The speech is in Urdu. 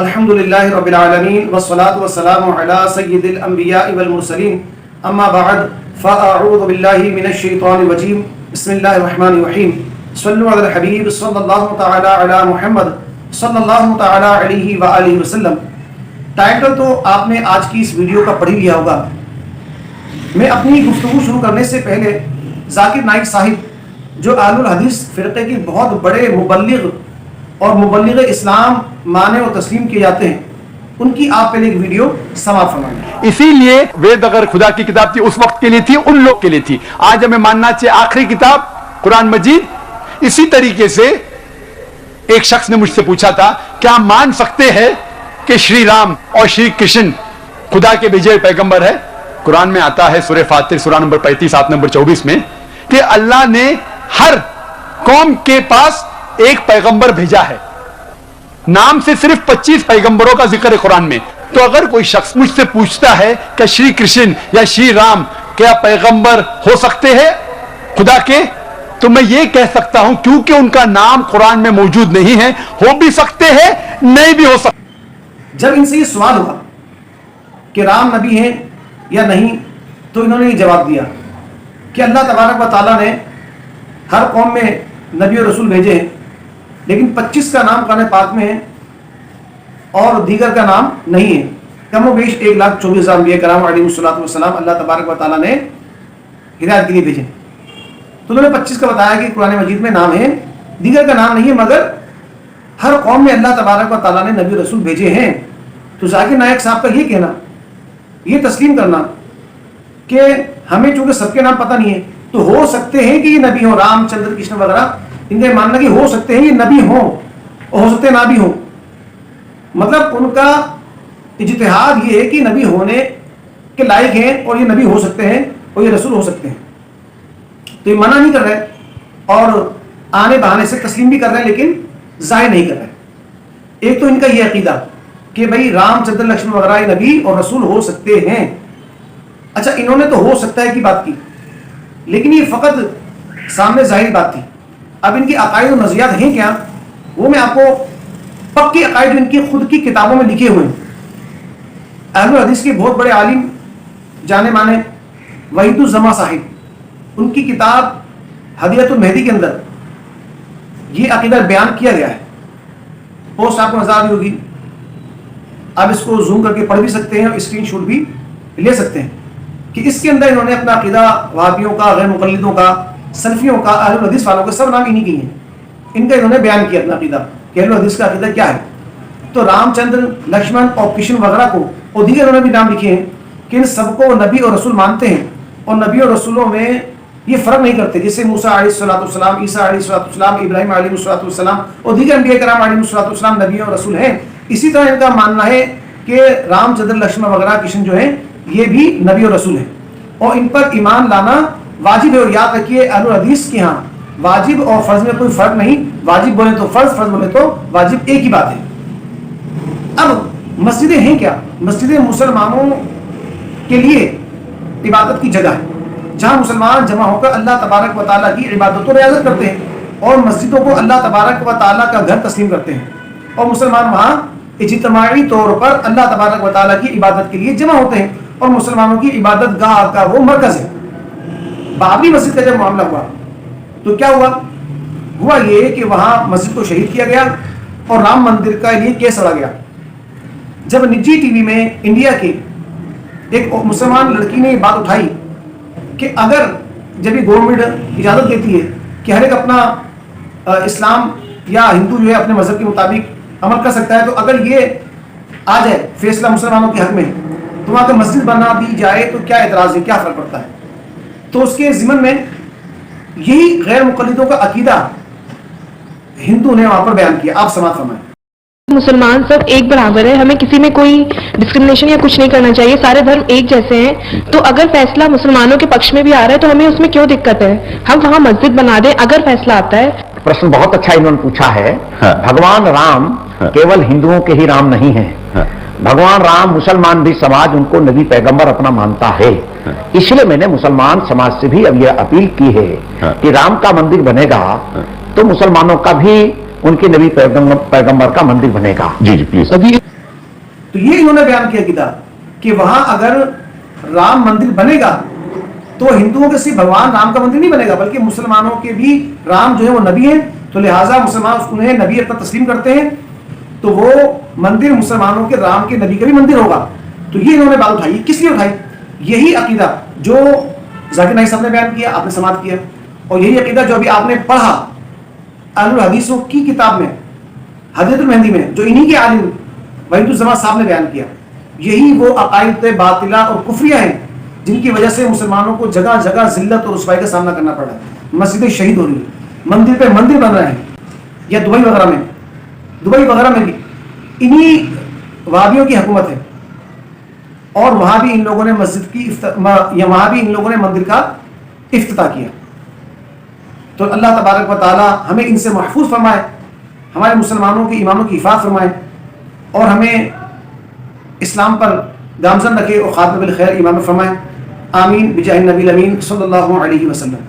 الحمدللہ رب العالمین والصلاة والسلام علی سید الانبیاء والمرسلین اما بعد فاعوذ باللہ من الشیطان الرجیم بسم اللہ الرحمن الرحیم صلو علی الحبیب صلی اللہ تعالی علی محمد صلی اللہ تعالی علیہ وآلہ وسلم۔ ٹائٹل تو آپ نے آج کی اس ویڈیو کا پڑھ ہی لیا ہوگا۔ میں اپنی گفتگو شروع کرنے سے پہلے ذاکر نائک صاحب جو اہل الحدیث فرقے کے بہت بڑے مبلغ اور مبلغ اسلام مانے و تسلیم کیے جاتے ہیں، ان کی آپ پہلے ایک ویڈیو سماعت فرمائیں۔ اسی لیے وید اگر خدا کی کتاب تھی اس وقت کے لیے تھی، ان لوگ کے لیے تھی۔ آج ہمیں ماننا چاہیے آخری کتاب قرآن مجید۔ اسی طریقے سے ایک شخص نے مجھ سے پوچھا تھا کیا مان سکتے ہیں کہ شری رام اور شری کرشن خدا کے بھیجے پیغمبر ہے؟ قرآن میں آتا ہے سورہ فاتر سورہ نمبر 35 آیت نمبر 24 میں کہ اللہ نے ہر قوم کے پاس ایک پیغمبر بھیجا ہے۔ نام سے صرف 25 پیغمبروں کا ذکر ہے قرآن میں۔ تو اگر کوئی شخص مجھ سے پوچھتا ہے کہ شری کرشن یا شری رام کیا پیغمبر ہو سکتے ہیں خدا کے، تو میں یہ کہہ سکتا ہوں کیونکہ ان کا نام قرآن میں موجود نہیں ہے، ہو بھی سکتے ہیں نہیں بھی ہو سکتے۔ جب ان سے یہ سوال ہوا کہ رام نبی ہیں یا نہیں، تو انہوں نے یہ جواب دیا کہ اللہ تبارک و تعالیٰ نے ہر قوم میں نبی اور رسول بھیجے ہیں، لیکن 25 کا نام قرآن پاک میں ہے اور دیگر کا نام نہیں ہے۔ کم و بیش 1,24,000 انبیاء کرام علیہ السلام اللہ تبارک و تعالیٰ نے ہدایت کے لیے بھیجے۔ تو انہوں نے 25 کا بتایا کہ قرآن مجید میں نام ہے، دیگر کا نام نہیں ہے، مگر ہر قوم میں اللہ تبارک و تعالیٰ نے نبی رسول بھیجے ہیں۔ تو ذاکر نائک صاحب کا یہ کہنا، یہ تسلیم کرنا کہ ہمیں چونکہ سب کے نام پتہ نہیں ہے تو ہو سکتے ہیں کہ یہ نبی ہوں، رام چندر کرشن وغیرہ، ان کا ماننا کہ ہو سکتے ہیں یہ نبی ہوں اور ہو سکتے ہیں نہ بھی ہوں۔ مطلب ان کا اجتہاد یہ ہے کہ نبی ہونے کے لائق ہیں اور یہ نبی ہو سکتے ہیں اور یہ رسول ہو سکتے ہیں۔ تو یہ منع نہیں کر رہے اور آنے بہانے سے تسلیم بھی کر رہے ہیں، لیکن ظاہر نہیں کر رہے۔ ایک تو ان کا یہ عقیدہ کہ بھائی رام چندر لکشمن وغیرہ یہ نبی اور رسول ہو سکتے ہیں۔ اچھا، انہوں نے تو ہو سکتا ہے کی بات کی، لیکن یہ فقط سامنے ظاہری بات تھی۔ اب ان کی عقائد و نظریات ہیں کیا، وہ میں آپ کو پکے عقائد ان کی خود کی کتابوں میں لکھے ہوئے ہیں۔ اہل الحدیث کے بہت بڑے عالم جانے مانے وحید الزما صاحب، ان کی کتاب ہدیۃ المہدی کے اندر یہ عقیدہ بیان کیا گیا ہے۔ پوسٹ آپ کو نظر آ رہی ہوگی، آپ اس کو زوم کر کے پڑھ بھی سکتے ہیں اور اسکرین شاٹ بھی لے سکتے ہیں کہ اس کے اندر انہوں نے اپنا عقیدہ وہابیوں کا، غیر مقلدوں کا، سلفیوں کا، اہل الحدیث والوں کا سب نام انہی کے ہیں۔ ان کا انہوں نے بیان کیا اپنا عقیدہ کہ اہل الحدیث کا عقیدہ کیا ہے۔ تو رام چندر لکشمن اور کرشن وغیرہ کو اور دیگر انہوں نے بھی نام لکھے ہیں کہ ان سب کو نبی اور رسول مانتے ہیں، اور نبی اور رسولوں میں یہ فرق نہیں کرتے، جیسے موسیٰ علیہ السلام، عیسیٰ علیہ السلام، ابراہیم علیہ السلام اور دیگر انبیاء کرام علیہ السلام نبی اور رسول ہیں۔ اسی طرح ان کا ماننا ہے کہ رام چندر لکشمن وغیرہ کرشن جو ہیں یہ بھی نبی اور رسول ہیں، اور ان پر ایمان لانا واجب ہے۔ اور یاد رکھیے اہل الحدیث کے ہاں واجب اور فرض میں کوئی فرق نہیں، واجب بولے تو فرض، فرض بولے تو واجب، ایک ہی بات ہے۔ اب مسجدیں ہیں کیا؟ مسجدیں مسلمانوں کے لیے عبادت کی جگہ ہے جہاں مسلمان جمع ہو کر اللہ تبارک و تعالیٰ کی عبادت و ریاضت کرتے ہیں، اور مسجدوں کو اللہ تبارک و تعالیٰ کا گھر تسلیم کرتے ہیں، اور مسلمان وہاں اجتماعی طور پر اللہ تبارک و تعالیٰ کی عبادت کے لیے جمع ہوتے ہیں، اور مسلمانوں کی عبادت گاہ کا وہ مرکز ہے۔ بابری مسجد کا جب معاملہ ہوا تو کیا ہوا یہ کہ وہاں مسجد کو شہید کیا گیا اور رام مندر کا لیے کیس لڑا گیا۔ جب نجی ٹی وی میں انڈیا کے ایک مسلمان لڑکی نے یہ بات اٹھائی کہ اگر جب یہ گورنمنٹ اجازت دیتی ہے کہ ہر ایک اپنا اسلام یا ہندو جو ہے اپنے مذہب کے مطابق عمل کر سکتا ہے، تو اگر یہ آ جائے فیصلہ مسلمانوں کے حق میں تو وہاں کا مسجد بنا دی جائے تو کیا اعتراض ہے، کیا فرق پڑتا ہے؟ تو اس کے ضمن میں یہی غیر مقلدوں کا عقیدہ ہندو نے وہاں پر بیان کیا۔ آپ سماعت فرمائیں۔ مسلمان سب ایک برابر ہے، ہمیں کسی میں کوئی ڈسکرمنیشن یا کچھ نہیں کرنا چاہیے، سارے دھرم ایک جیسے ہیں۔ تو اگر فیصلہ مسلمانوں کے پکش میں بھی آ رہا ہے تو ہمیں اس میں کیوں دقت ہے؟ ہم وہاں مسجد بنا دیں اگر فیصلہ آتا ہے۔ پرشن بہت اچھا انہوں نے پوچھا ہے۔ بھگوان رام کیول ہندوؤں کے ہی رام نہیں ہیں، بھگوان رام مسلمان بھی سماج ان کو نبی پیغمبر اپنا مانتا ہے۔ اس لیے میں نے مسلمان سماج سے بھی اب یہ اپیل کی ہے کہ رام کا مندر بنے گا تو مسلمانوں کا بھی ان کے نبی پیغمبر کا مندر بنے گا۔ جی پلیز۔ تو یہ انہوں نے بیان کیا عقیدہ کہ وہاں اگر رام مندر بنے گا تو ہندوؤں کے صرف بھگوان رام کا مندر نہیں بنے گا بلکہ مسلمانوں کے بھی رام جو ہے وہ نبی ہیں، تو لہٰذا مسلمان انہیں نبی اپنا تسلیم کرتے ہیں، تو وہ مندر مسلمانوں کے رام کے نبی کا بھی مندر ہوگا. تو یہ انہوں نے بات اٹھائی. کس لیے اٹھائی؟ یہی عقیدہ جو ذاکر نائک صاحب نے بیان کیا، آپ نے سماعت کیا، اور یہی عقیدہ جو ابھی آپ نے پڑھا اہل الحدیثوں کی کتاب میں حدیث المہندی میں، جو انہی کے عالم وحید الزمان صاحب نے بیان کیا. یہی وہ عقائد باطلہ اور کفریہ ہیں جن کی وجہ سے مسلمانوں کو جگہ جگہ ذلت اور رسوائی کا سامنا کرنا پڑ رہا ہے. مسجدیں شہید ہو رہی ہیں، مندر پہ مندر بن رہے ہیں، یا دبئی وغیرہ میں بھی انہی وہابیوں کی حکومت ہے، اور وہاں بھی ان لوگوں نے مسجد کی یا وہاں بھی ان لوگوں نے مندر کا افتتاح کیا. تو اللہ تبارک و تعالی ہمیں ان سے محفوظ فرمائے، ہمارے مسلمانوں کے ایمانوں کی حفاظت فرمائے، اور ہمیں اسلام پر گامزن رکھے اور خاتمہ بالخیر ایمان فرمائے. آمین بجاہ النبی الامین صلی اللہ علیہ وسلم.